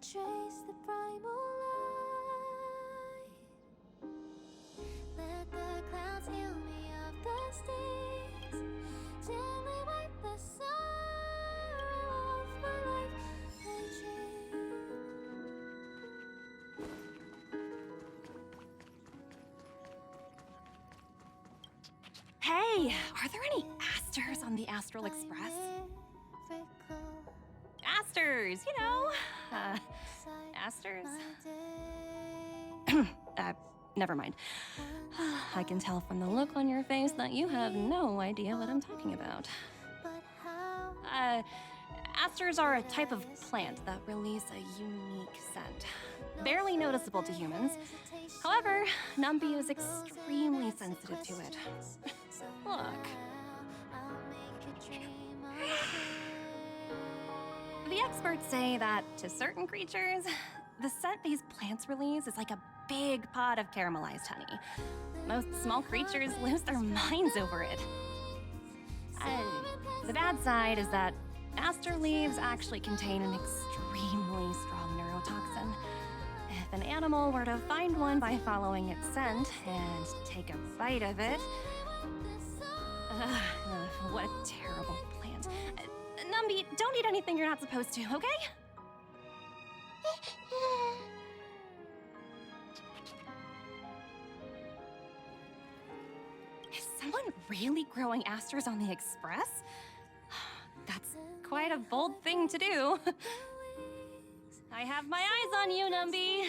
trace the primal light. Let the clouds heal me of the stings, gently wipe the sorrow off my life. I dream. Hey, are there any asters on the Astral Express? Asters, you know. Asters. Never mind. I can tell from the look on your face that you have no idea what I'm talking about. Asters are a type of plant that release a unique scent, barely noticeable to humans. However, Numby is extremely sensitive to it. Look. The experts say that to certain creatures, the scent these plants release is like a big pot of caramelized honey. Most small creatures lose their minds over it. The bad side is that aster leaves actually contain an extremely strong neurotoxin. If an animal were to find one by following its scent and take a bite of it... what a terrible plant. Numby, don't eat anything you're not supposed to, okay? Is someone really growing asters on the Express? That's quite a bold thing to do. I have my eyes on you, Numby.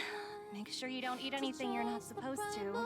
Make sure you don't eat anything you're not supposed to.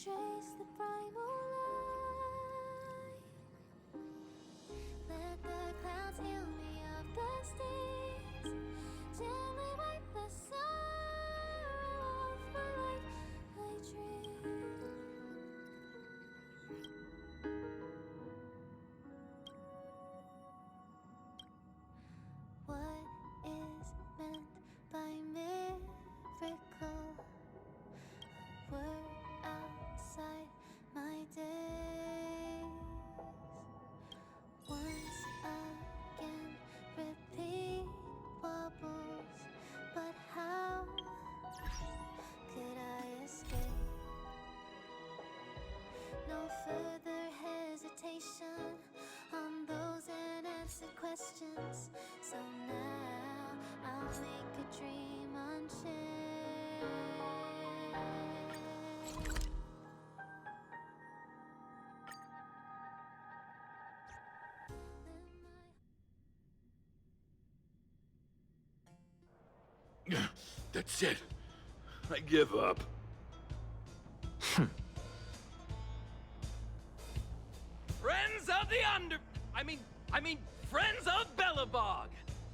Trace the primal light. Let the clouds heal me of the stings, gently wipe the sorrow off my life. I dream. What is meant by miracle? Word outside my days. Once again, repeat wobbles, but how could I escape? No further hesitation on those unanswered questions. So now I'll make a dream unchained. That's it. I give up. Friends of the Friends of Belobog,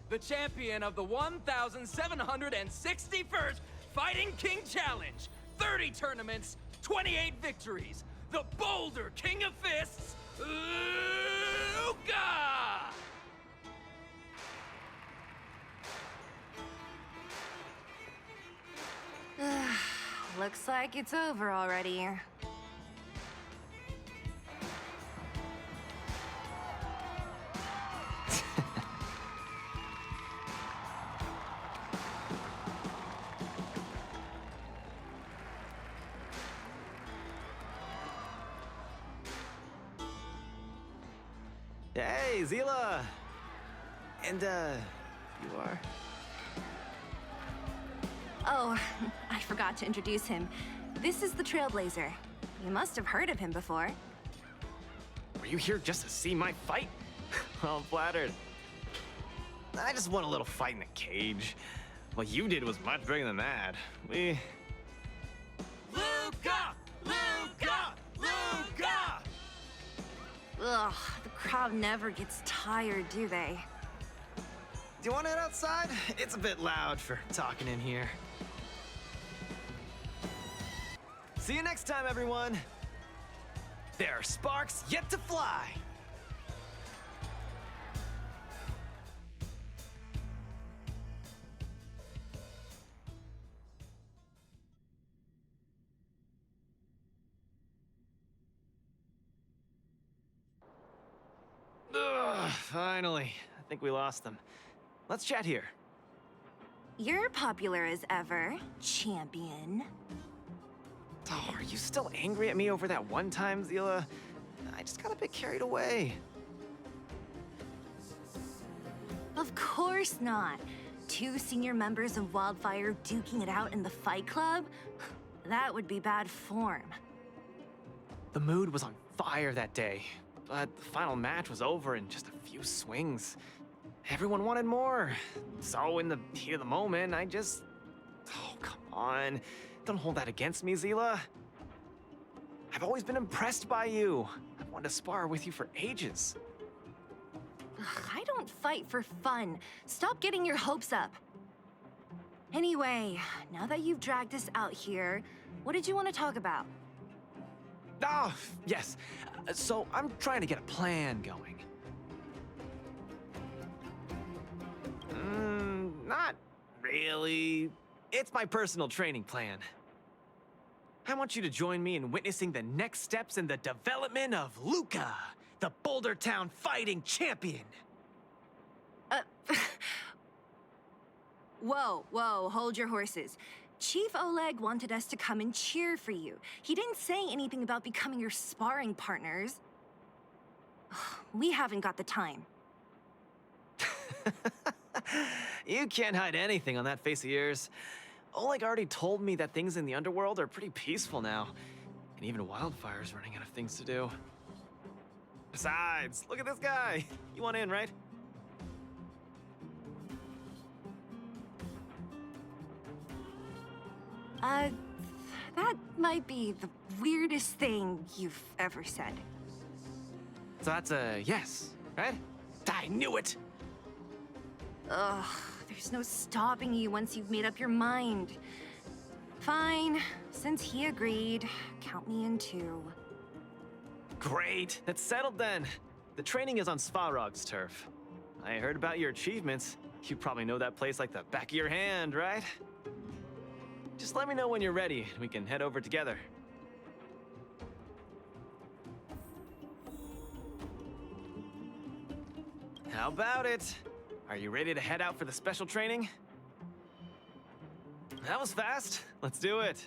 the champion of the 1,761st Fighting King Challenge. 30 tournaments, 28 victories, the Boulder King of Fists, Luka! Looks like it's over already. Hey, Seele! And, you are? Oh, I forgot to introduce him. This is the Trailblazer. You must have heard of him before. Were you here just to see my fight? I'm flattered. I just won a little fight in the cage. What you did was much bigger than that. Luka! Luka! Luka! Ugh, the crowd never gets tired, do they? Do you want to head outside? It's a bit loud for talking in here. See you next time, everyone. There are sparks yet to fly. Ugh, finally. I think we lost them. Let's chat here. You're popular as ever, champion. Oh, are you still angry at me over that one time, Seele? I just got a bit carried away. Of course not. 2 senior members of Wildfire duking it out in the Fight Club? That would be bad form. The mood was on fire that day, but the final match was over in just a few swings. Everyone wanted more. So in the heat of the moment, I just... Oh, come on. Don't hold that against me, Seele. I've always been impressed by you. I've wanted to spar with you for ages. Ugh, I don't fight for fun. Stop getting your hopes up. Anyway, now that you've dragged us out here, what did you want to talk about? Oh, yes. So I'm trying to get a plan going. Not really. It's my personal training plan. I want you to join me in witnessing the next steps in the development of Luka, the Boulder Town fighting champion. Whoa, hold your horses. Chief Oleg wanted us to come and cheer for you. He didn't say anything about becoming your sparring partners. We haven't got the time. You can't hide anything on that face of yours. Oleg already told me that things in the Underworld are pretty peaceful now. And even Wildfire's running out of things to do. Besides, look at this guy. You want in, right? That might be the weirdest thing you've ever said. So that's a yes, right? I knew it! Ugh, there's no stopping you once you've made up your mind. Fine, since he agreed, count me in too. Great, that's settled then. The training is on Svarog's turf. I heard about your achievements. You probably know that place like the back of your hand, right? Just let me know when you're ready, and we can head over together. How about it? Are you ready to head out for the special training? That was fast. Let's do it.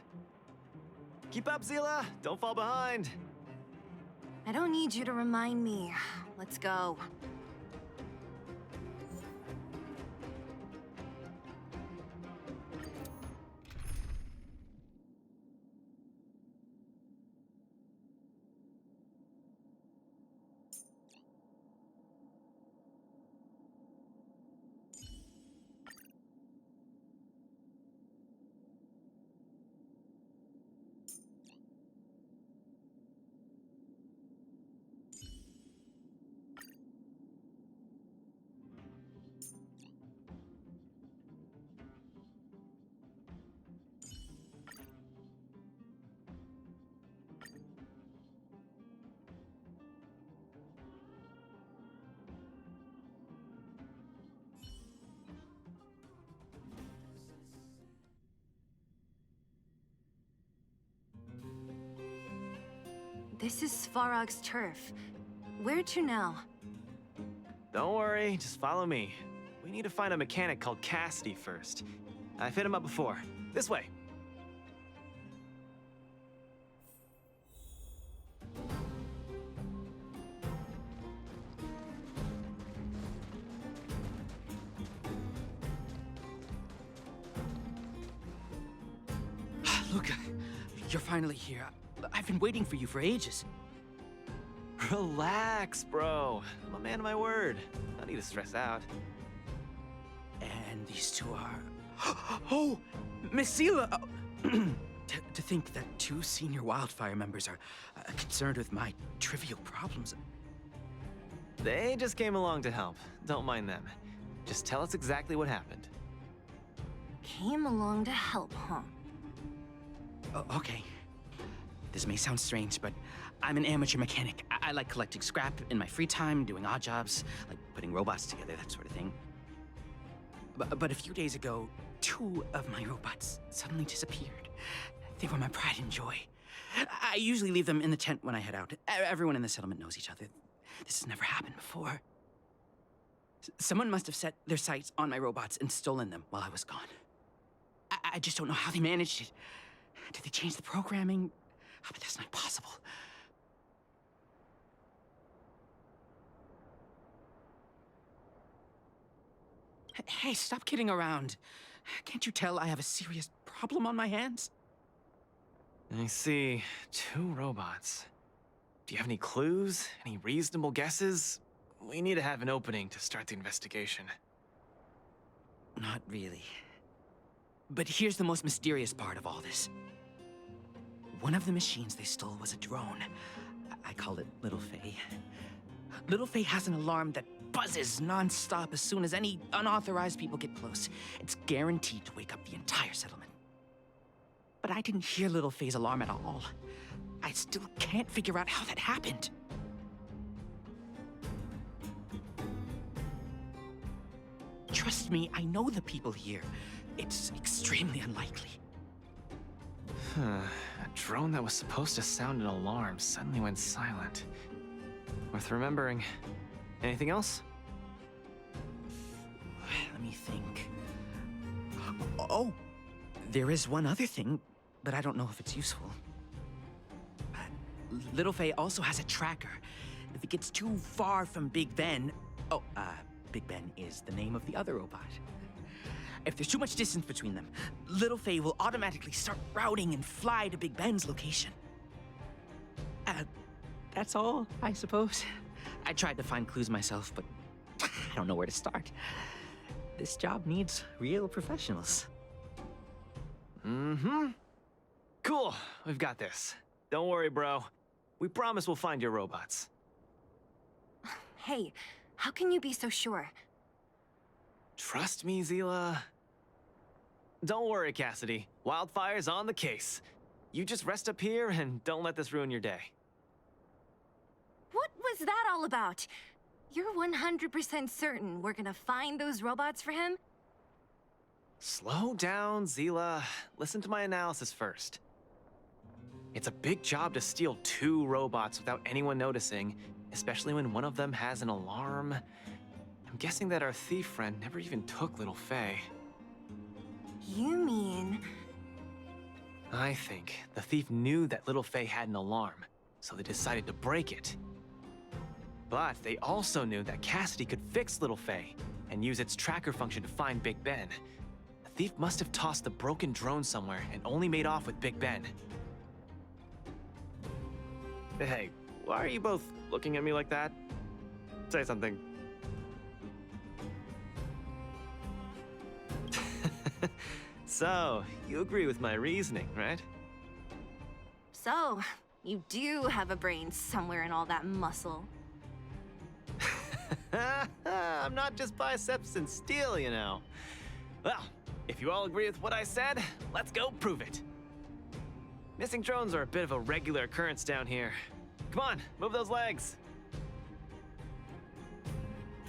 Keep up, Seele. Don't fall behind. I don't need you to remind me. Let's go. This is Svarog's turf. Where to now? Don't worry, just follow me. We need to find a mechanic called Cassidy first. I've hit him up before. This way. Luka, you're finally here. I've been waiting for you for ages. Relax, bro. I'm a man of my word. No need to stress out. And these two are... Oh! Miss Seele! To think that two senior wildfire members are concerned with my trivial problems. They just came along to help. Don't mind them. Just tell us exactly what happened. Came along to help, huh? Okay. This may sound strange, but I'm an amateur mechanic. I like collecting scrap in my free time, doing odd jobs, like putting robots together, that sort of thing. But a few days ago, two of my robots suddenly disappeared. They were my pride and joy. I usually leave them in the tent when I head out. Everyone in the settlement knows each other. This has never happened before. Someone must have set their sights on my robots and stolen them while I was gone. I just don't know how they managed it. Did they change the programming? Oh, but that's not possible. Hey, stop kidding around. Can't you tell I have a serious problem on my hands? I see. Two robots. Do you have any clues? Any reasonable guesses? We need to have an opening to start the investigation. Not really. But here's the most mysterious part of all this. One of the machines they stole was a drone. I call it Little Faye. Little Faye has an alarm that buzzes non-stop as soon as any unauthorized people get close. It's guaranteed to wake up the entire settlement. But I didn't hear Little Faye's alarm at all. I still can't figure out how that happened. Trust me, I know the people here. It's extremely unlikely. A drone that was supposed to sound an alarm suddenly went silent. Worth remembering. Anything else? Let me think. Oh, there is one other thing, but I don't know if it's useful. Little Faye also has a tracker. If it gets too far from Big Ben... Oh, Big Ben is the name of the other robot. If there's too much distance between them, Little Faye will automatically start routing and fly to Big Ben's location. That's all, I suppose. I tried to find clues myself, but I don't know where to start. This job needs real professionals. Mm-hmm. Cool, we've got this. Don't worry, bro. We promise we'll find your robots. Hey, how can you be so sure? Trust me, Seele. Don't worry, Cassidy. Wildfire's on the case. You just rest up here and don't let this ruin your day. What was that all about? You're 100% certain we're gonna find those robots for him? Slow down, Seele. Listen to my analysis first. It's a big job to steal two robots without anyone noticing, especially when one of them has an alarm. I'm guessing that our thief friend never even took Little Faye. You mean... I think the thief knew that Little Faye had an alarm, so they decided to break it. But they also knew that Cassidy could fix Little Faye and use its tracker function to find Big Ben. The thief must have tossed the broken drone somewhere and only made off with Big Ben. Hey, why are you both looking at me like that? Say something. So, you agree with my reasoning, right? So, you do have a brain somewhere in all that muscle. I'm not just biceps and steel, you know. Well, if you all agree with what I said, let's go prove it. Missing drones are a bit of a regular occurrence down here. Come on, move those legs.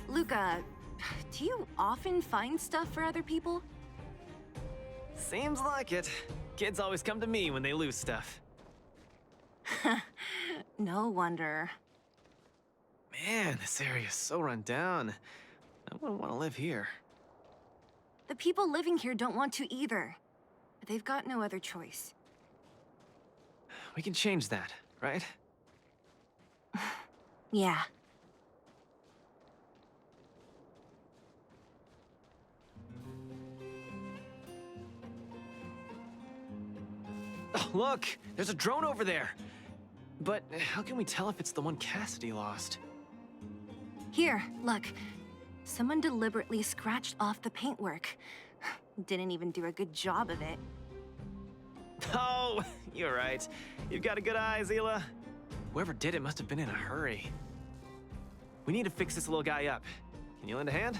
Luka, do you often find stuff for other people? Seems like it. Kids always come to me when they lose stuff. No wonder. Man, this area is so run down. I wouldn't want to live here. The people living here don't want to either. But they've got no other choice. We can change that, right? Yeah. Oh, look! There's a drone over there! But how can we tell if it's the one Cassidy lost? Here, look. Someone deliberately scratched off the paintwork. Didn't even do a good job of it. Oh, you're right. You've got a good eye, Seele. Whoever did it must have been in a hurry. We need to fix this little guy up. Can you lend a hand?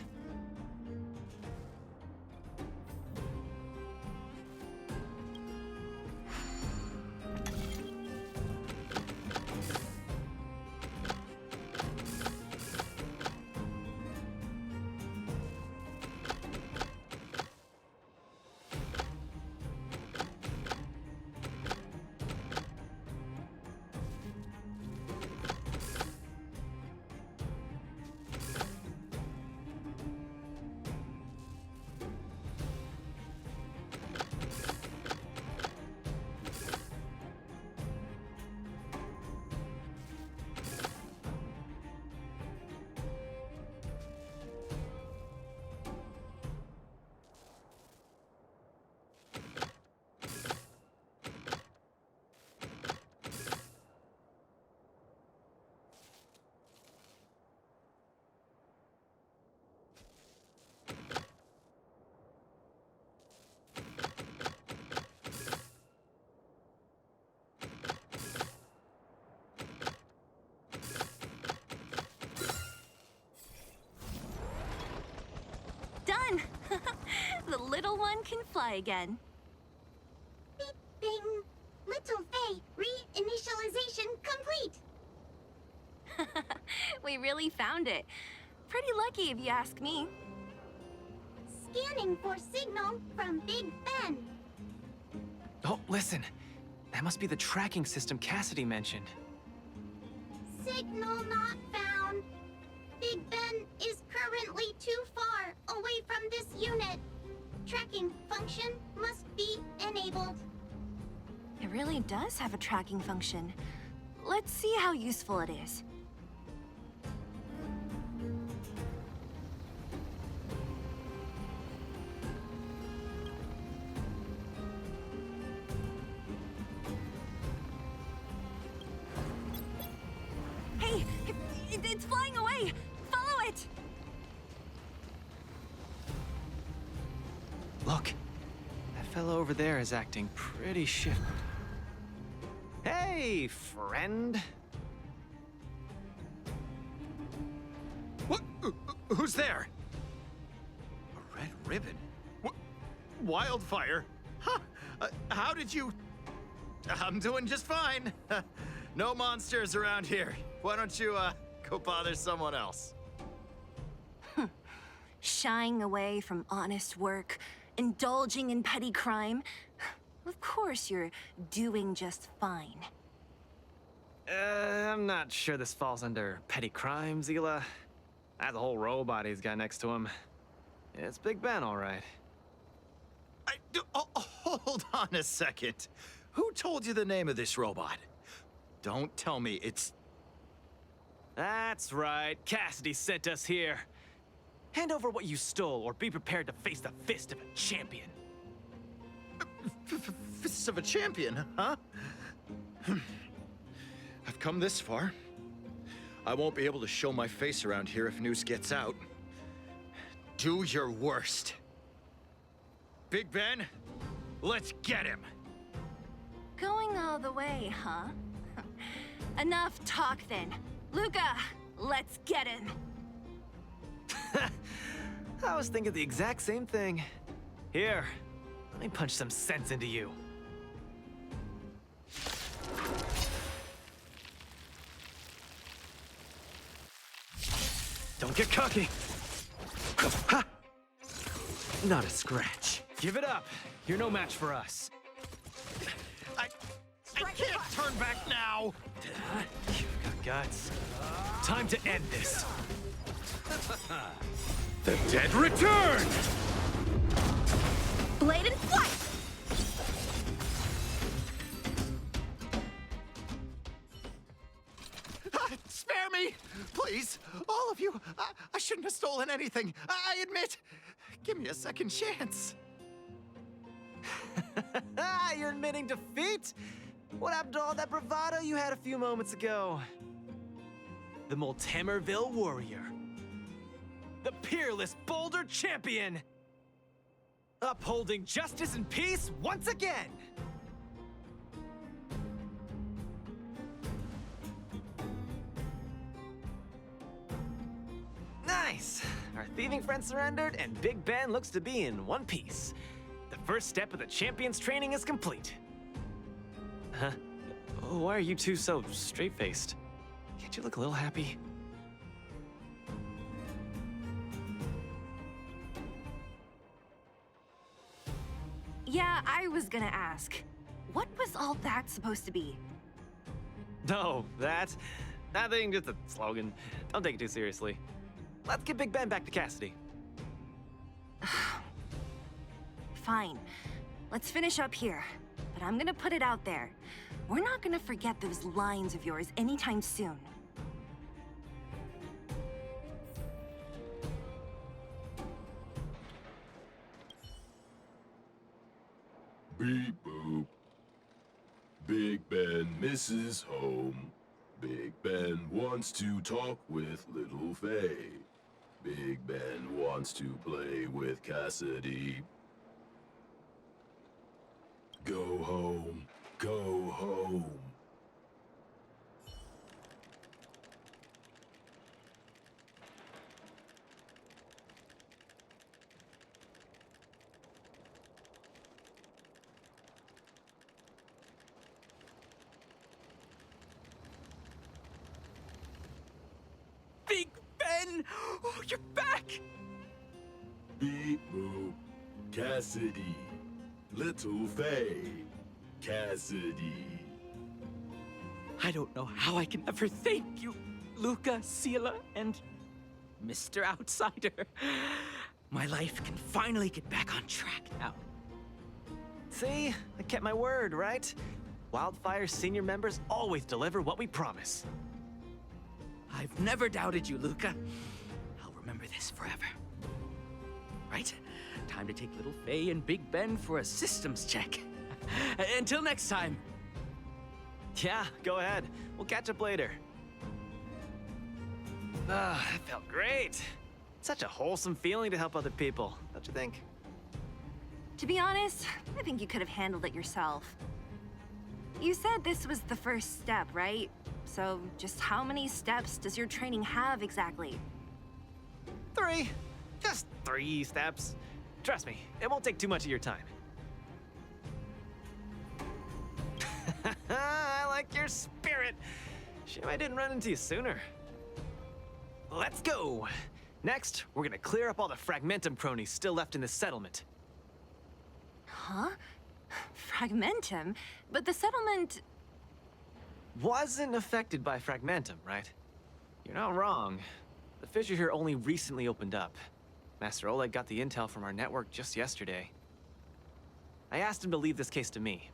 Done! The little one can fly again. Beep, bing. Little Faye, reinitialization complete. We really found it. Pretty lucky if you ask me. Scanning for signal from Big Ben. Oh, listen. That must be the tracking system Cassidy mentioned. Signal not found. Big Ben is currently too far away from this unit. Tracking function must be enabled. It really does have a tracking function. Let's see how useful it is. Hey, it's flying away! Follow it! Look, that fellow over there is acting pretty shifty. Hey, friend. What? Who's there? A red ribbon? What? Wildfire? Huh? How did you... I'm doing just fine. No monsters around here. Why don't you, go bother someone else? Shying away from honest work, indulging in petty crime. Of course you're doing just fine. I'm not sure this falls under petty crime, Seele. That's a whole robot he's got next to him. It's Big Ben, all right. Hold on a second. Who told you the name of this robot? Don't tell me it's... That's right. Cassidy sent us here. Hand over what you stole, or be prepared to face the fist of a champion. Fists of a champion, huh? I've come this far. I won't be able to show my face around here if news gets out. Do your worst. Big Ben, let's get him. Going all the way, huh? Enough talk then. Luka, let's get him. I was thinking the exact same thing. Here, let me punch some sense into you. Don't get cocky. Ha! Not a scratch. Give it up. You're no match for us. I can't turn back now. guts. Time to end this. The dead return! Blade and flight! Spare me! Please! All of you! I shouldn't have stolen anything! I admit! Give me a second chance! You're admitting defeat? What happened to all that bravado you had a few moments ago? The Multimerville Warrior. The peerless Boulder Champion! Upholding justice and peace once again! Nice! Our thieving friend surrendered, and Big Ben looks to be in one piece. The first step of the champion's training is complete. Huh? Why are you two so straight-faced? Can't you look a little happy? Yeah, I was gonna ask. What was all that supposed to be? No, that... Nothing, just a slogan. Don't take it too seriously. Let's get Big Ben back to Cassidy. Fine. Let's finish up here. But I'm gonna put it out there. We're not gonna forget those lines of yours anytime soon. Beep boop. Big Ben misses home. Big Ben wants to talk with Little Faye. Big Ben wants to play with Cassidy. Go home. Go home. Big Ben! Oh, you're back! Beep boop. Cassidy. Little Faye. Cassidy. I don't know how I can ever thank you, Luka, Seele, and Mr. Outsider. My life can finally get back on track now. See? I kept my word, right? Wildfire's senior members always deliver what we promise. I've never doubted you, Luka. I'll remember this forever. Right? Time to take little Faye and Big Ben for a systems check. Until next time. Yeah, go ahead. We'll catch up later. Ah, that felt great. Such a wholesome feeling to help other people, don't you think? To be honest, I think you could have handled it yourself. You said this was the first step, right? So just how many steps does your training have exactly? 3. Just 3 steps. Trust me, it won't take too much of your time. I like your spirit. Shame I didn't run into you sooner. Let's go. Next, we're gonna clear up all the Fragmentum cronies still left in the settlement. Huh? Fragmentum? But the settlement... Wasn't affected by Fragmentum, right? You're not wrong. The fissure here only recently opened up. Master Oleg got the intel from our network just yesterday. I asked him to leave this case to me.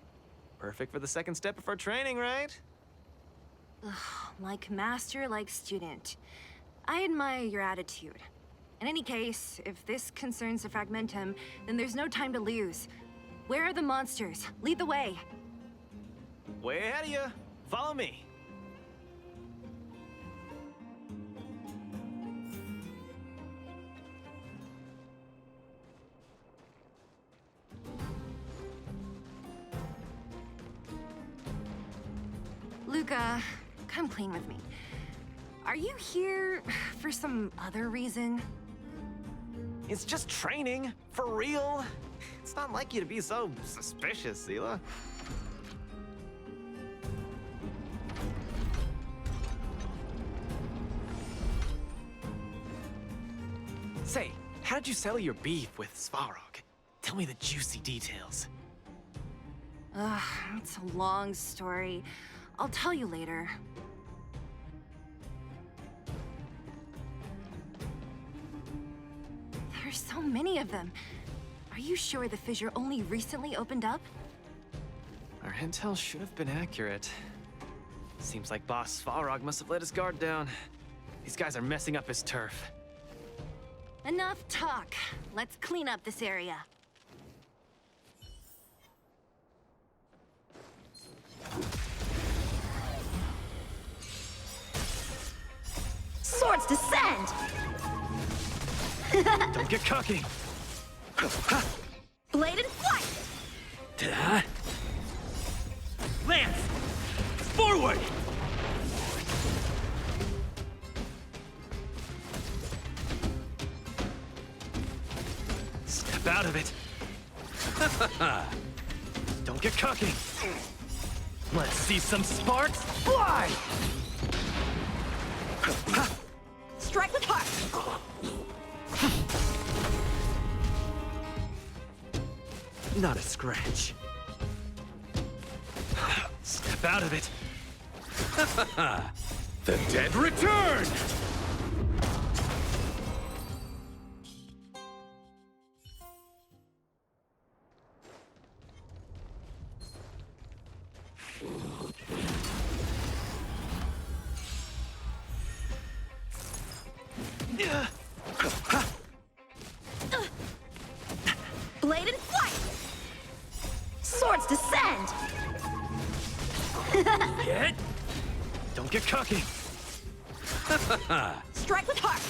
Perfect for the second step of our training, right? Ugh, like master, like student. I admire your attitude. In any case, if this concerns the Fragmentum, then there's no time to lose. Where are the monsters? Lead the way. Way ahead of you. Follow me. Luka, come clean with me. Are you here for some other reason? It's just training, for real. It's not like you to be so suspicious, Seele. Say, how did you settle your beef with Svarog? Tell me the juicy details. Ugh, it's a long story. I'll tell you later. There's so many of them. Are you sure the fissure only recently opened up? Our intel should have been accurate. Seems like Boss Svarog must have let his guard down. These guys are messing up his turf. Enough talk. Let's clean up this area. Swords descend! Don't get cocky! Blade and flight! Lance! Forward! Step out of it! Don't get cocky! Let's see some sparks fly! Strike with heart! Not a scratch. Step out of it. The dead return! Blade and flight! Swords descend! Hit! Don't get cocky. Strike with heart!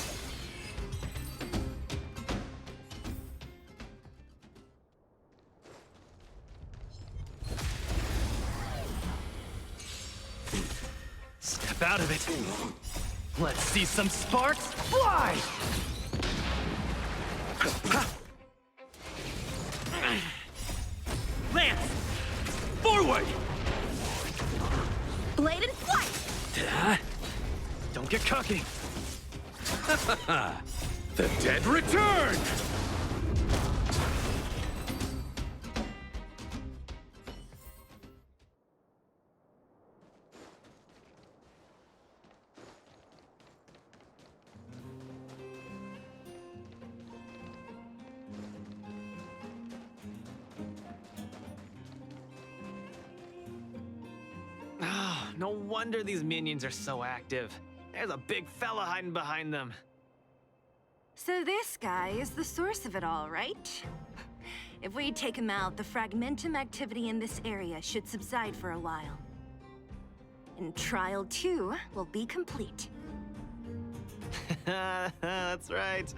Step out of it. Let's see some sparks fly! Lance! Forward! Blade and flight! Don't get cocky. The dead return! No wonder these minions are so active. There's a big fella hiding behind them. So this guy is the source of it all, right? If we take him out, the fragmentum activity in this area should subside for a while. And Trial 2 will be complete. That's right.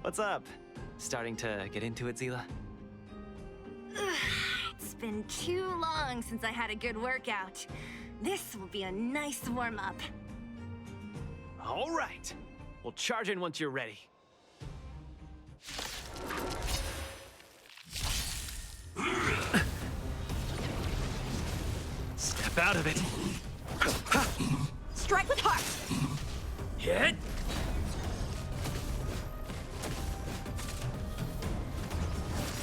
What's up? Starting to get into it, Seele? It's been too long since I had a good workout. This will be a nice warm-up. All right. We'll charge in once you're ready. Step out of it. Strike with heart! Hit.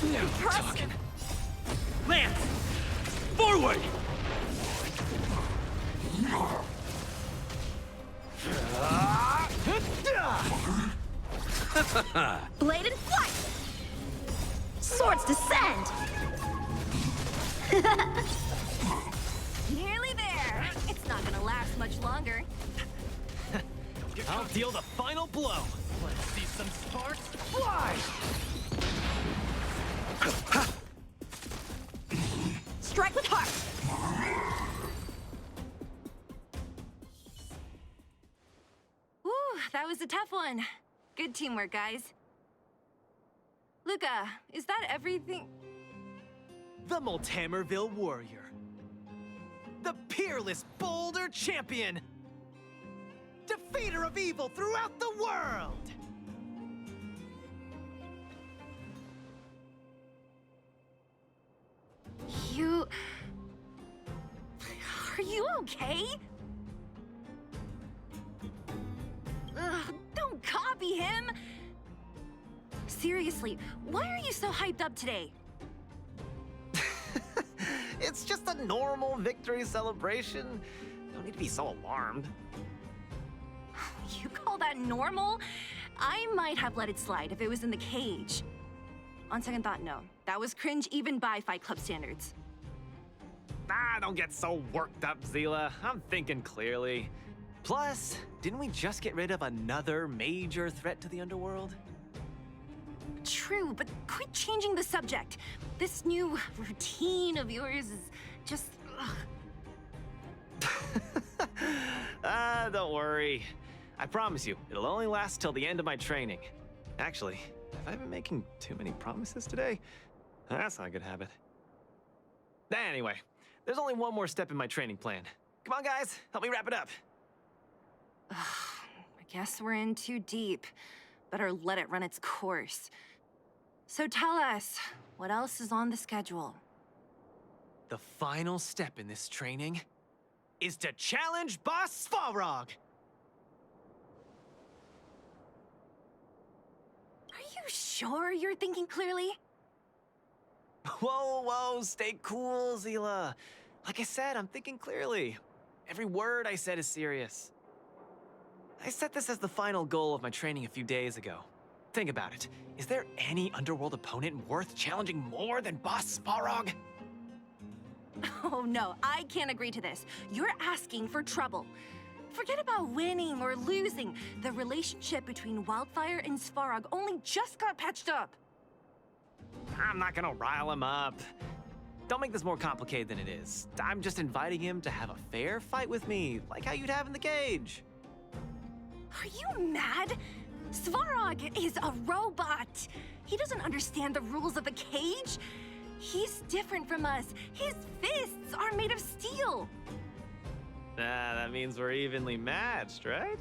No talking. Lance! Forward! Blade and flight! Swords descend! Nearly there. It's not gonna last much longer. I'll deal the final blow. Let's see some sparks fly! Strike with heart! Woo, that was a tough one. Good teamwork, guys. Luka, is that everything? The Multamerville Warrior. The peerless boulder champion. Defeater of evil throughout the world. You... Are you okay? Ugh, don't copy him! Seriously, why are you so hyped up today? It's just a normal victory celebration. No need to be so alarmed. You call that normal? I might have let it slide if it was in the cage. On second thought, no. That was cringe even by Fight Club standards. Ah, don't get so worked up, Seele. I'm thinking clearly. Plus, didn't we just get rid of another major threat to the Underworld? True, but quit changing the subject. This new routine of yours is just... Don't worry. I promise you, it'll only last till the end of my training. Actually, have I been making too many promises today? That's not a good habit. Anyway, there's only one more step in my training plan. Come on, guys, help me wrap it up. I guess we're in too deep. Better let it run its course. So tell us, what else is on the schedule? The final step in this training is to challenge Boss Svarog! Are you sure you're thinking clearly? Whoa, stay cool, Seele. Like I said, I'm thinking clearly. Every word I said is serious. I set this as the final goal of my training a few days ago. Think about it. Is there any Underworld opponent worth challenging more than Boss Svarog? Oh no, I can't agree to this. You're asking for trouble. Forget about winning or losing. The relationship between Wildfire and Svarog only just got patched up. I'm not gonna rile him up. Don't make this more complicated than it is. I'm just inviting him to have a fair fight with me, like how you'd have in the cage. Are you mad? Svarog is a robot. He doesn't understand the rules of the cage. He's different from us. His fists are made of steel. That means we're evenly matched, right?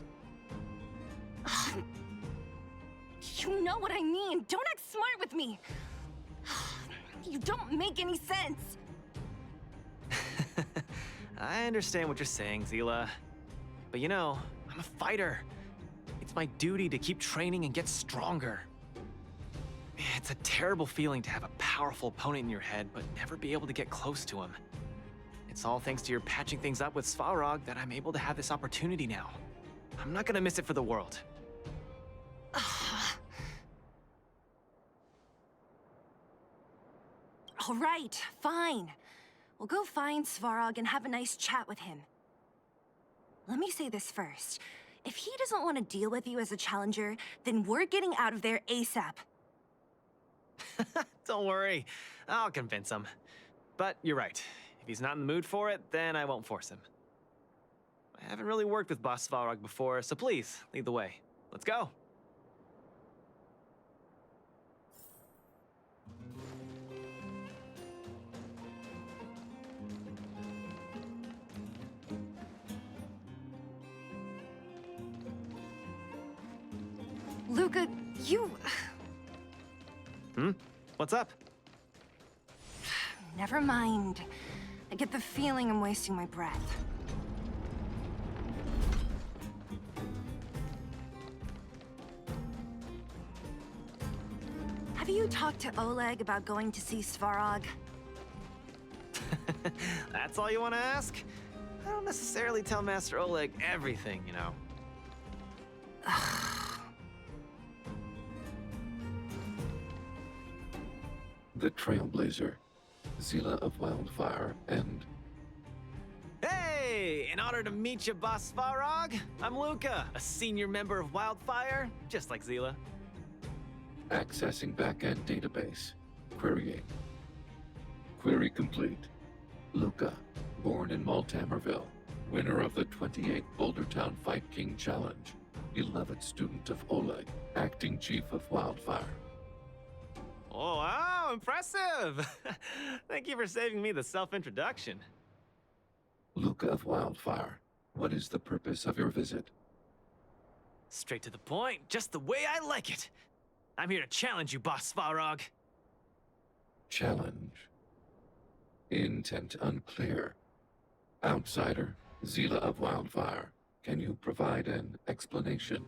You know what I mean. Don't act smart with me. You don't make any sense. I understand what you're saying, Seele. But you know, I'm a fighter. It's my duty to keep training and get stronger. It's a terrible feeling to have a powerful opponent in your head, but never be able to get close to him. It's all thanks to your patching things up with Svarog that I'm able to have this opportunity now. I'm not gonna miss it for the world. All right, fine. We'll go find Svarog and have a nice chat with him. Let me say this first. If he doesn't want to deal with you as a challenger, then we're getting out of there ASAP. Don't worry, I'll convince him. But you're right. If he's not in the mood for it, then I won't force him. I haven't really worked with Boss Svarog before, so please, lead the way. Let's go. Luka, you... What's up? Never mind. I get the feeling I'm wasting my breath. Have you talked to Oleg about going to see Svarog? That's all you want to ask? I don't necessarily tell Master Oleg everything, you know. The Trailblazer, Seele of Wildfire, and... Hey! In honor to meet you, Boss Svarog, I'm Luka, a senior member of Wildfire, just like Seele. Accessing backend database. Querying. Query complete. Luka, born in Maltamerville, winner of the 28th Bouldertown Fight King Challenge, beloved student of Oleg, acting chief of Wildfire. Oh, wow, impressive! Thank you for saving me the self-introduction. Luka of Wildfire, what is the purpose of your visit? Straight to the point, just the way I like it. I'm here to challenge you, Boss Svarog. Challenge. Intent unclear. Outsider, Seele of Wildfire, can you provide an explanation?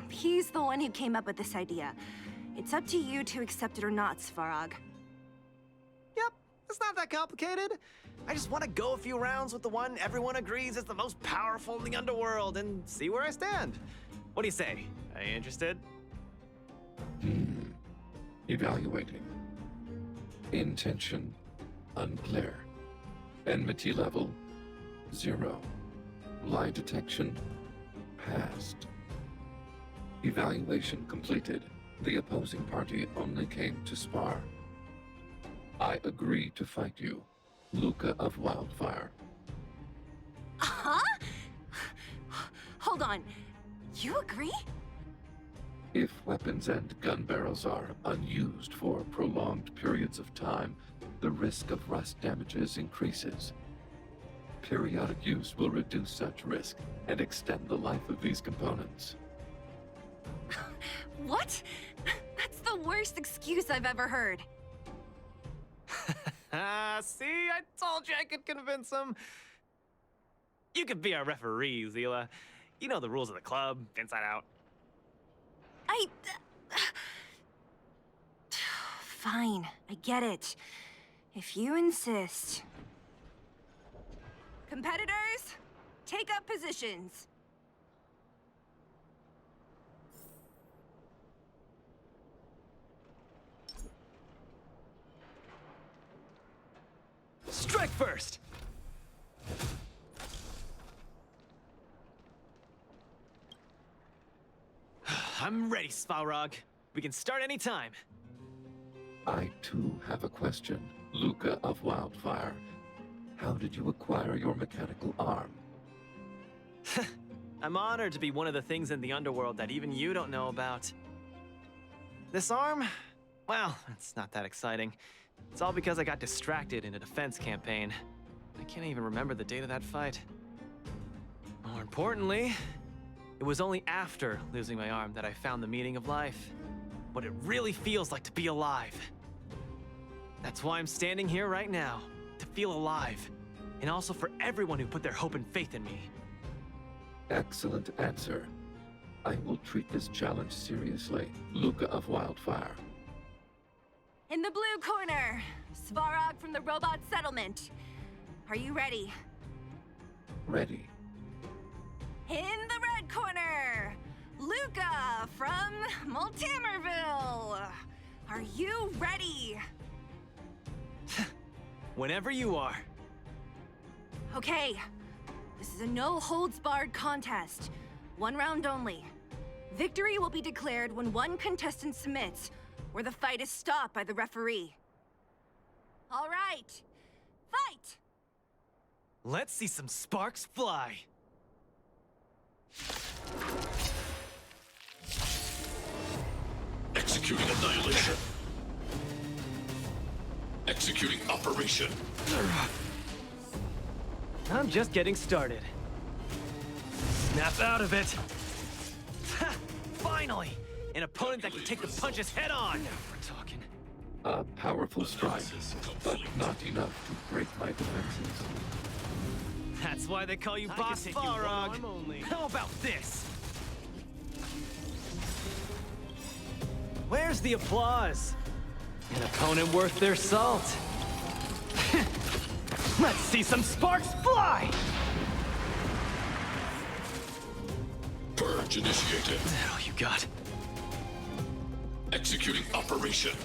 He's the one who came up with this idea. It's up to you to accept it or not, Svarog. Yep, It's not that complicated. I just want to go a few rounds with the one everyone agrees is the most powerful in the Underworld and see where I stand. What do you say? Are you interested? Evaluating. Intention, unclear. Enmity level, 0. Lie detection, passed. Evaluation completed. The opposing party only came to spar. I agree to fight you, Luka of Wildfire. Huh? Hold on. You agree? If weapons and gun barrels are unused for prolonged periods of time, the risk of rust damages increases. Periodic use will reduce such risk and extend the life of these components. What? That's the worst excuse I've ever heard. See, I told you I could convince him. You could be our referee, Seele. You know the rules of the club, inside out. Fine, I get it. If you insist. Competitors, take up positions. Strike first! I'm ready, Svarog. We can start anytime. I too have a question, Luka of Wildfire. How did you acquire your mechanical arm? I'm honored to be one of the things in the Underworld that even you don't know about. This arm? Well, it's not that exciting. It's all because I got distracted in a defense campaign. I can't even remember the date of that fight. More importantly, it was only after losing my arm that I found the meaning of life. What it really feels like to be alive. That's why I'm standing here right now, to feel alive. And also for everyone who put their hope and faith in me. Excellent answer. I will treat this challenge seriously, Luka of Wildfire. In the blue corner, Svarog from the robot settlement. Are you ready? Ready. In the red corner, Luka from Multimerville. Are you ready? Whenever you are. Okay, this is a no-holds-barred contest. 1 round only. Victory will be declared when one contestant submits, or the fight is stopped by the referee. All right, fight! Let's see some sparks fly. Executing annihilation. Executing operation. I'm just getting started. Snap out of it. Ha! Finally! An opponent that can take the punches head on! We're talking. A powerful strike, but not enough to break my defenses. That's why they call you Boss Svarog. How about this? Where's the applause? An opponent worth their salt. Let's see some sparks fly! Purge initiated. Is that all you got? Executing operation.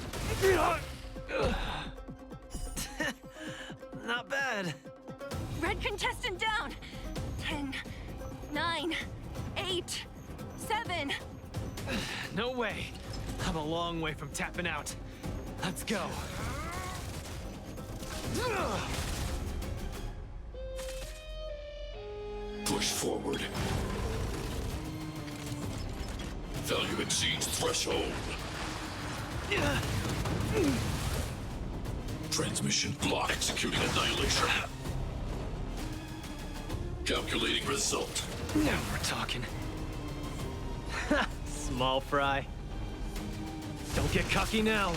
Not bad. Red contestant down. 10, 9, 8, 7. No way. I'm a long way from tapping out. Let's go. Push forward. Value exceeds threshold. Transmission block. Executing annihilation. Calculating result. Now we're talking. Small fry. Don't get cocky now.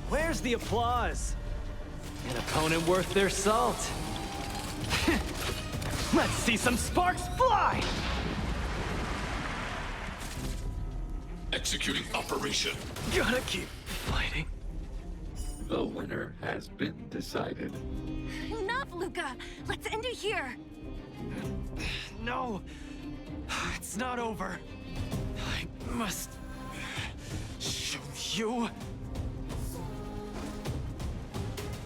Where's the applause? An opponent worth their salt. Let's see some sparks fly! Executing operation. Gotta keep fighting. The winner has been decided. Enough, Luka! Let's end it here! No! It's not over. I must show you.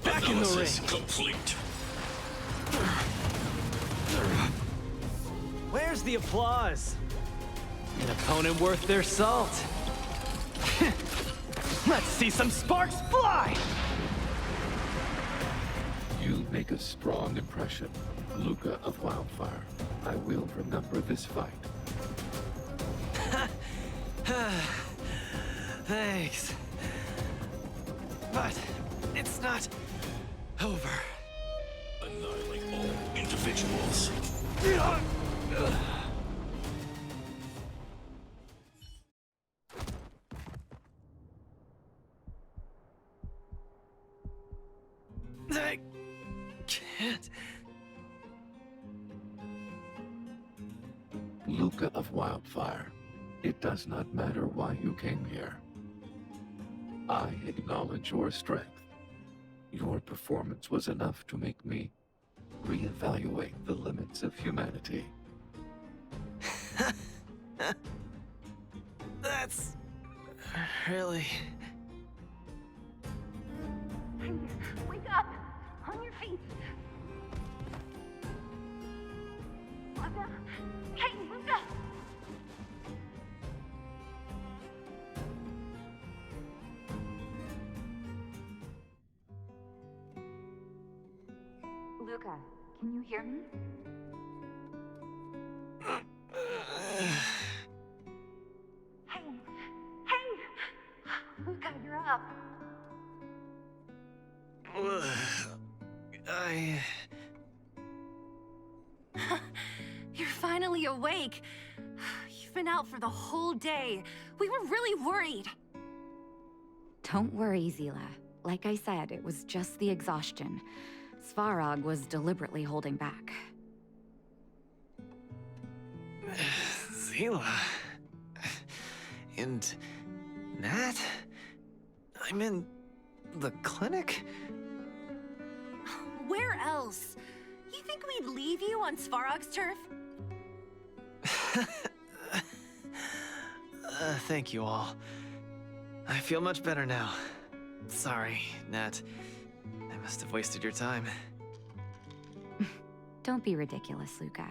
Back in the ring. Analysis complete. Where's the applause? An opponent worth their salt. Let's see some sparks fly! You make a strong impression, Luka of Wildfire. I will remember this fight. Thanks. But it's not over. Annihilate all individuals. I can't. Luka of Wildfire, it does not matter why you came here. I acknowledge your strength. Your performance was enough to make me reevaluate the limits of humanity. That's really... Hey, wake up! On your feet! Luka? Hey, Luka! Luka, can you hear me? Hey! Hey! Luka, you're up! You're finally awake. You've been out for the whole day. We were really worried. Don't worry, Seele. Like I said, it was just the exhaustion. Svarog was deliberately holding back. Seele... And... Nat? I'm in... the clinic? Where else? You think we'd leave you on Svarog's turf? Thank you all. I feel much better now. Sorry, Nat. I must have wasted your time. Don't be ridiculous, Luka.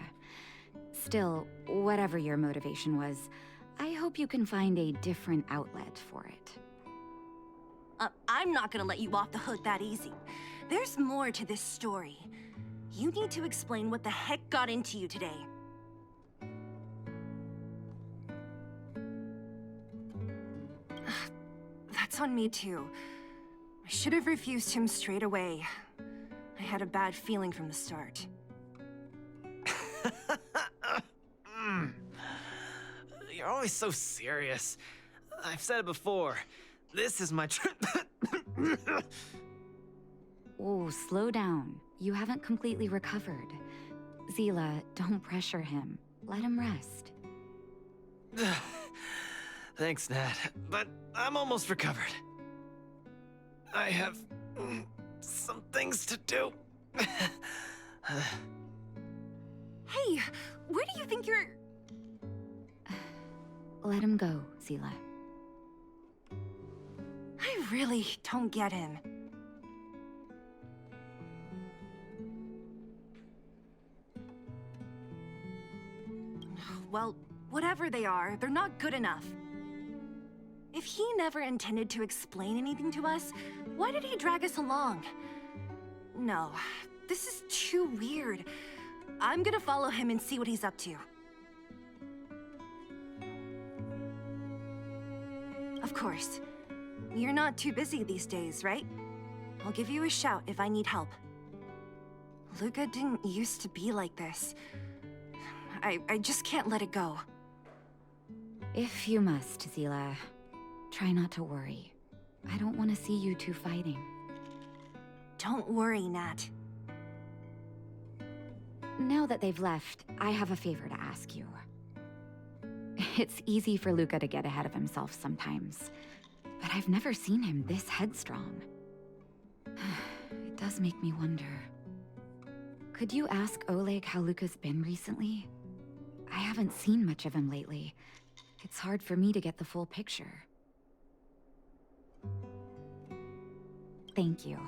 Still, whatever your motivation was, I hope you can find a different outlet for it. I'm not gonna let you off the hook that easy. There's more to this story. You need to explain what the heck got into you today. That's on me too. I should have refused him straight away. I had a bad feeling from the start. You're always so serious. I've said it before. This is my Oh, slow down. You haven't completely recovered. Seele, don't pressure him. Let him rest. Thanks, Nat, but I'm almost recovered. I have some things to do. Hey, where do you think you're... Let him go, Seele. I really don't get him. Well, whatever they are, they're not good enough. If he never intended to explain anything to us, why did he drag us along? No, this is too weird. I'm gonna follow him and see what he's up to. Of course. You're not too busy these days, right? I'll give you a shout if I need help. Luka didn't used to be like this. I just can't let it go. If you must, Seele, try not to worry. I don't want to see you two fighting. Don't worry, Nat. Now that they've left, I have a favor to ask you. It's easy for Luka to get ahead of himself sometimes, but I've never seen him this headstrong. does make me wonder. Could you ask Oleg how Luka's been recently? I haven't seen much of him lately. It's hard for me to get the full picture. Thank you.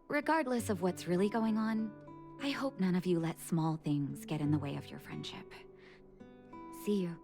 Regardless of what's really going on, I hope none of you let small things get in the way of your friendship. See you.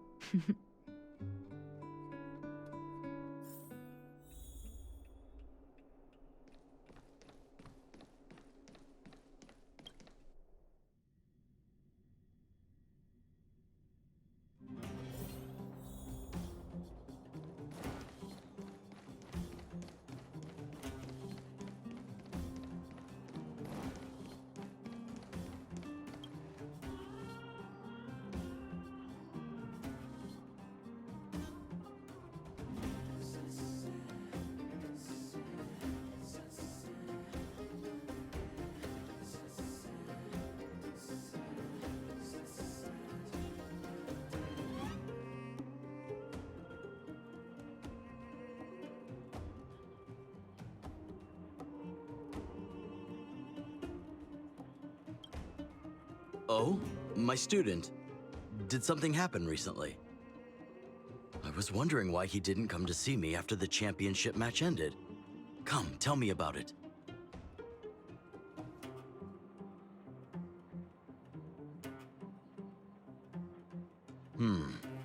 Oh, my student. Did something happen recently? I was wondering why he didn't come to see me after the championship match ended. Come, tell me about it.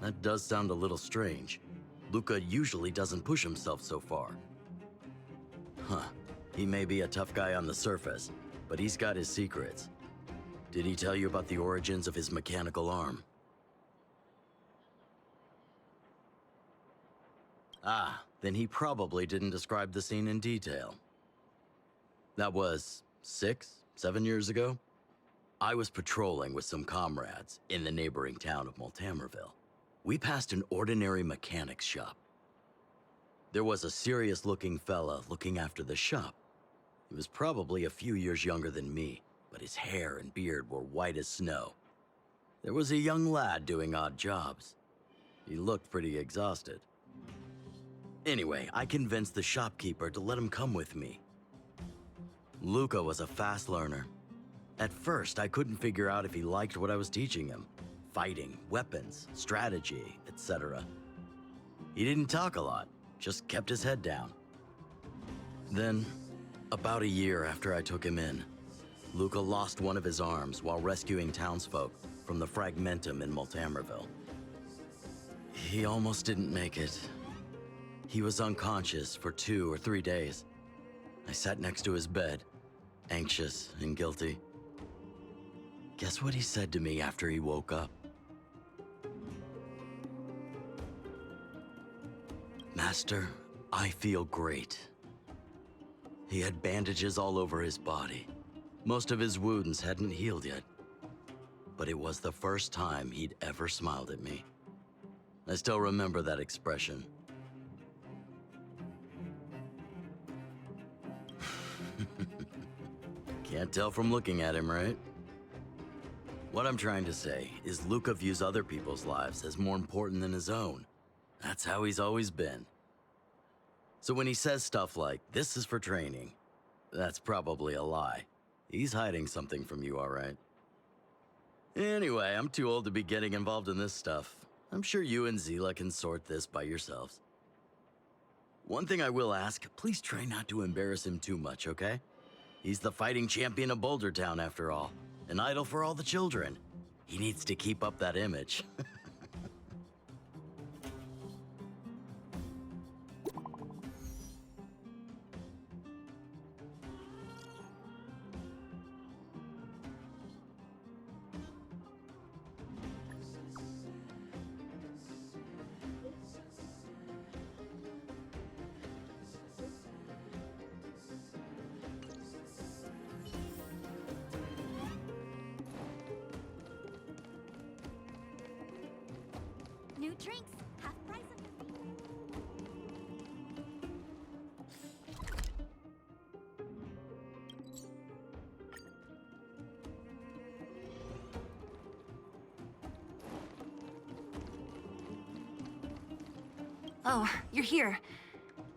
That does sound a little strange. Luka usually doesn't push himself so far. Huh, he may be a tough guy on the surface, but he's got his secrets. Did he tell you about the origins of his mechanical arm? Ah, then he probably didn't describe the scene in detail. That was 7 years ago? I was patrolling with some comrades in the neighboring town of Multamerville. We passed an ordinary mechanic's shop. There was a serious-looking fella looking after the shop. He was probably a few years younger than me, but his hair and beard were white as snow. There was a young lad doing odd jobs. He looked pretty exhausted. Anyway, I convinced the shopkeeper to let him come with me. Luka was a fast learner. At first, I couldn't figure out if he liked what I was teaching him. Fighting, weapons, strategy, etc. He didn't talk a lot, just kept his head down. Then, about a year after I took him in, Luka lost one of his arms while rescuing townsfolk from the Fragmentum in Multamerville. He almost didn't make it. He was unconscious for 2 or 3 days. I sat next to his bed, anxious and guilty. Guess what he said to me after he woke up? Master, I feel great. He had bandages all over his body. Most of his wounds hadn't healed yet, but it was the first time he'd ever smiled at me. I still remember that expression. Can't tell from looking at him, right? What I'm trying to say is Luka views other people's lives as more important than his own. That's how he's always been. So when he says stuff like, "This is for training," that's probably a lie. He's hiding something from you, all right? Anyway, I'm too old to be getting involved in this stuff. I'm sure you and Seele can sort this by yourselves. One thing I will ask, please try not to embarrass him too much, okay? He's the fighting champion of Boulder Town, after all. An idol for all the children. He needs to keep up that image. New drinks, half price of Oh, you're here.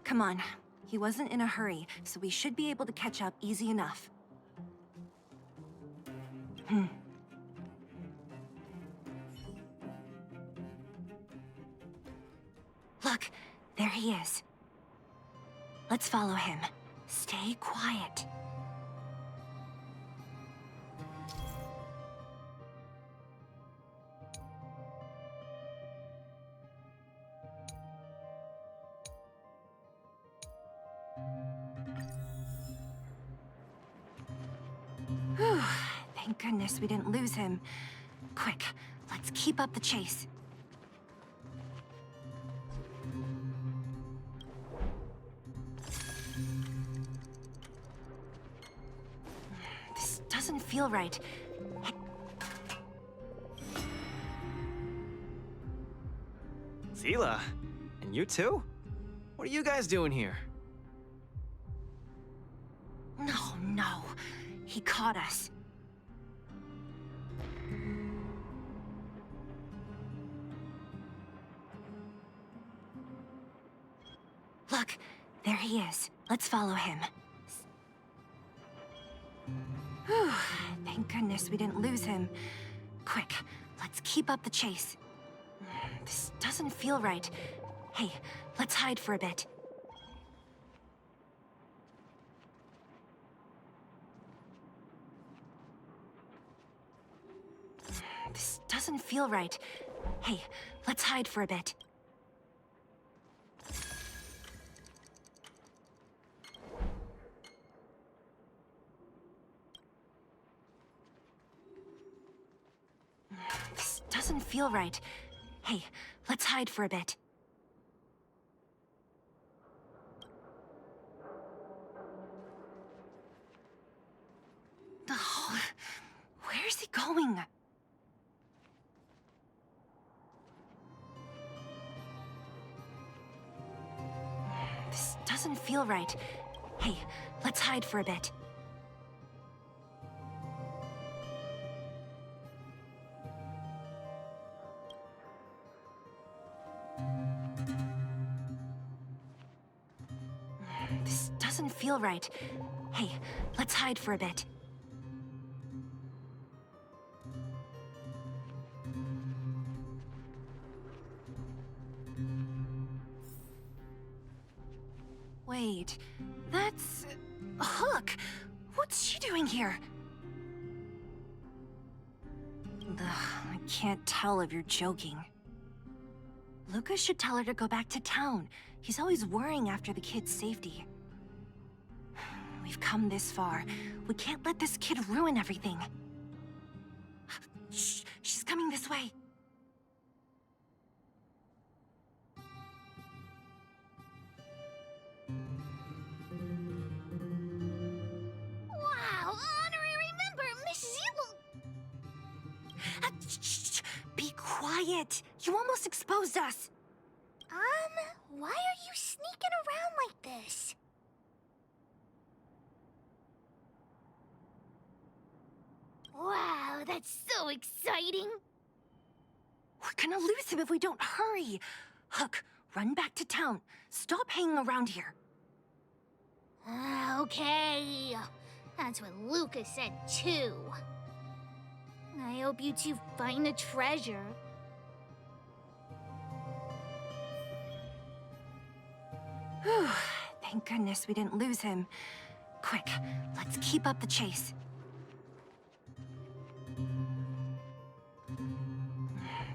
Come on. He wasn't in a hurry, so we should be able to catch up easy enough. Look, there he is. Let's follow him. Stay quiet. Whew, thank goodness we didn't lose him. Quick, let's keep up the chase. This doesn't feel right. Seele, and you too? What are you guys doing here? No. He caught us. Look, there he is. Let's follow him. Whew, thank goodness we didn't lose him. Quick, let's keep up the chase. This doesn't feel right. Hey, let's hide for a bit. This doesn't feel right. Hey, let's hide for a bit. This doesn't feel right. Hey, let's hide for a bit. Oh, where's he going? This doesn't feel right. Hey, let's hide for a bit. This doesn't feel right. Hey, let's hide for a bit. Wait, that's... Hook! What's she doing here? Ugh, I can't tell if you're joking. Luka should tell her to go back to town. He's always worrying after the kid's safety. We've come this far. We can't let this kid ruin everything. Shh, she's coming this way. Wow, honorary member, Miss Seele. Shh, be quiet. You almost exposed us. Why are you sneaking around like this? Wow, that's so exciting. We're gonna lose him if we don't hurry. Hook, run back to town. Stop hanging around here. Okay. That's what Luka said too. I hope you two find the treasure. Whew, thank goodness we didn't lose him. Quick, let's keep up the chase.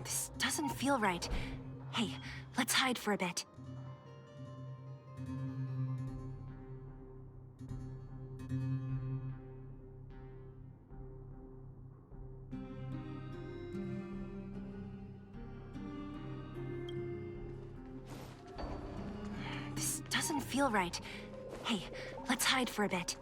This doesn't feel right. Hey, let's hide for a bit. This doesn't feel right. Hey, let's hide for a bit.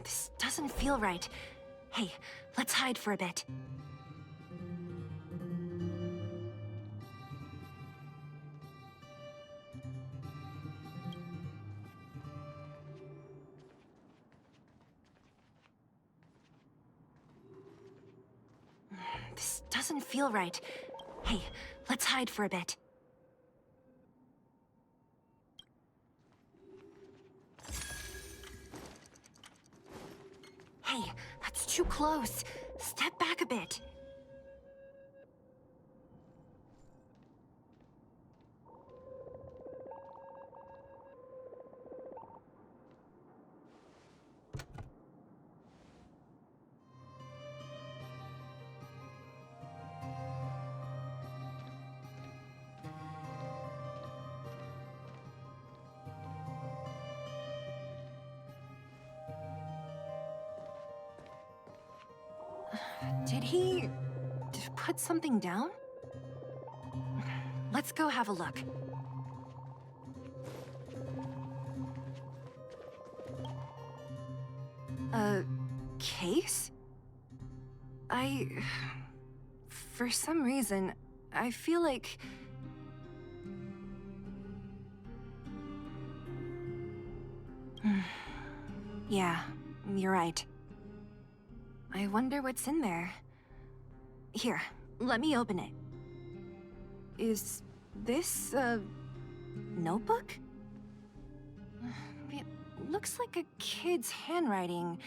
This doesn't feel right. Hey, let's hide for a bit. This doesn't feel right. Hey, let's hide for a bit. Hey, that's too close. Step back a bit. Did he put something down? Let's go have a look. A case? For some reason, I feel like... Yeah, you're right. I wonder what's in there. Here, let me open it. Is this a notebook? It looks like a kid's handwriting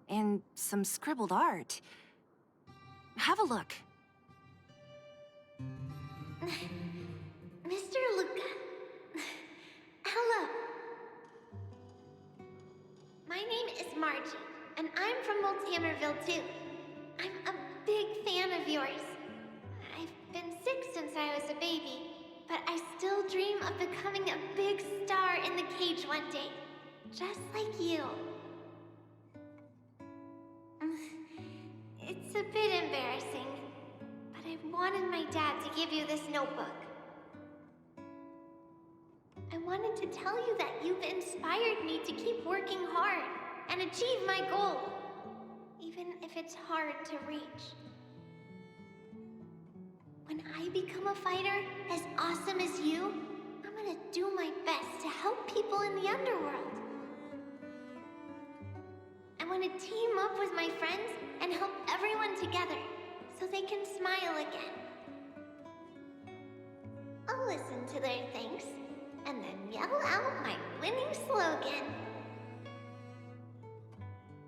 and some scribbled art. Have a look. Mr. Luka. Hello. My name is Margie, and I'm from Multimerville too. I'm a big fan of yours. I've been sick since I was a baby, but I still dream of becoming a big star in the cage one day, just like you. It's a bit embarrassing, but I wanted my dad to give you this notebook. I wanted to tell you that you've inspired me to keep working hard and achieve my goal, even if it's hard to reach. When I become a fighter as awesome as you, I'm gonna do my best to help people in the Underworld. I want to team up with my friends and help everyone together so they can smile again. I'll listen to their thanks and then yell out my winning slogan.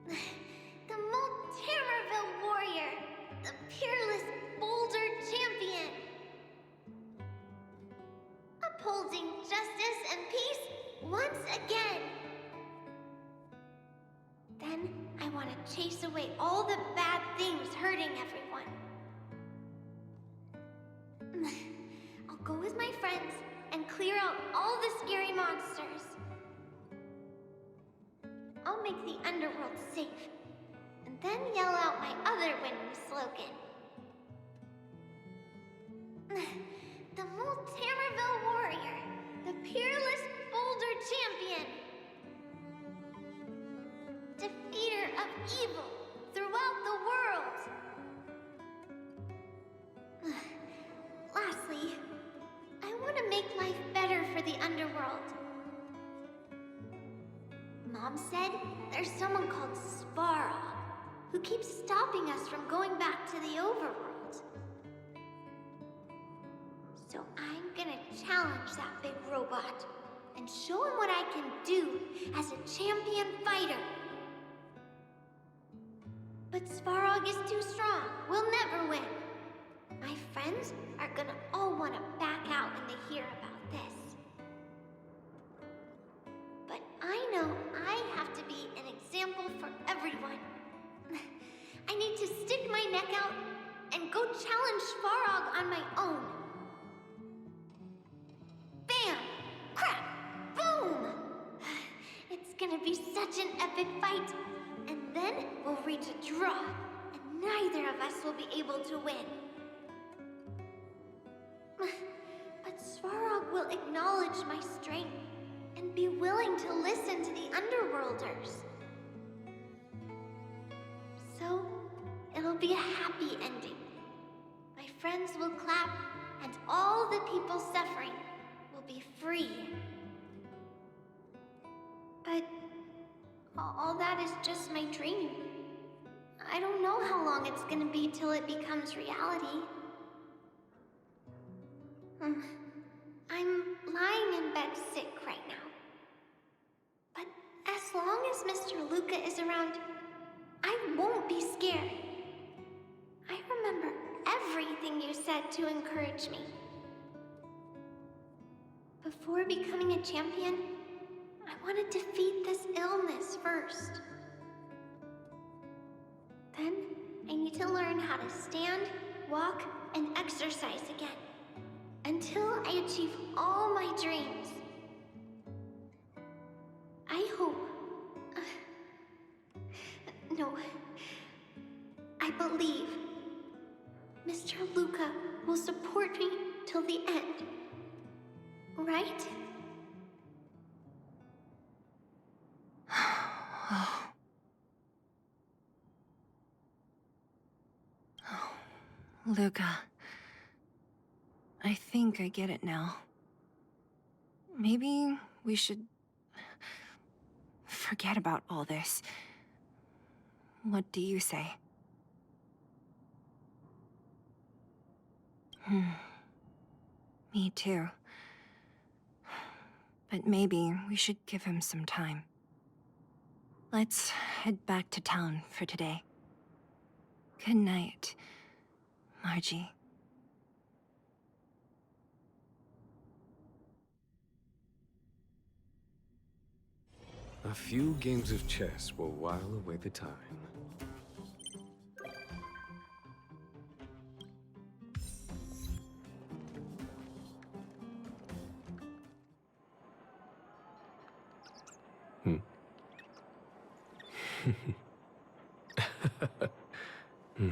The Multimerville Warrior, the peerless boulder champion. Upholding justice and peace once again. Then I want to chase away all the bad things hurting everyone. I'll go with my friends and clear out all the scary monsters. I'll make the Underworld safe, and then yell out my other winning slogan. The Multimerville Warrior, the peerless boulder champion. Defeater of evil throughout the world. Lastly, I want to make life better for the Underworld. Mom said there's someone called Svarog who keeps stopping us from going back to the Overworld. So I'm gonna challenge that big robot and show him what I can do as a champion fighter. But Svarog is too strong. We'll never win. My friends are gonna all want to back out when they hear about this. But I know I have to be an example for everyone. I need to stick my neck out and go challenge Svarog on my own. Bam! Crap! Boom! It's gonna be such an epic fight. And then we'll reach a draw, and neither of us will be able to win. But Svarog will acknowledge my strength and be willing to listen to the Underworlders. So, it'll be a happy ending. My friends will clap, and all the people suffering will be free. But all that is just my dream. I don't know how long it's gonna be till it becomes reality. I'm lying in bed sick right now. But as long as Mr. Luka is around, I won't be scared. I remember everything you said to encourage me. Before becoming a champion, I want to defeat this illness first. Then, I need to learn how to stand, walk, and exercise again. Until I achieve all my dreams. I hope... no. I believe Mr. Luka will support me till the end. Right? Luka. I think I get it now. Maybe we should forget about all this. What do you say? Me too. But maybe we should give him some time. Let's head back to town for today. Good night, Margie. A few games of chess will while away the time. Hmm.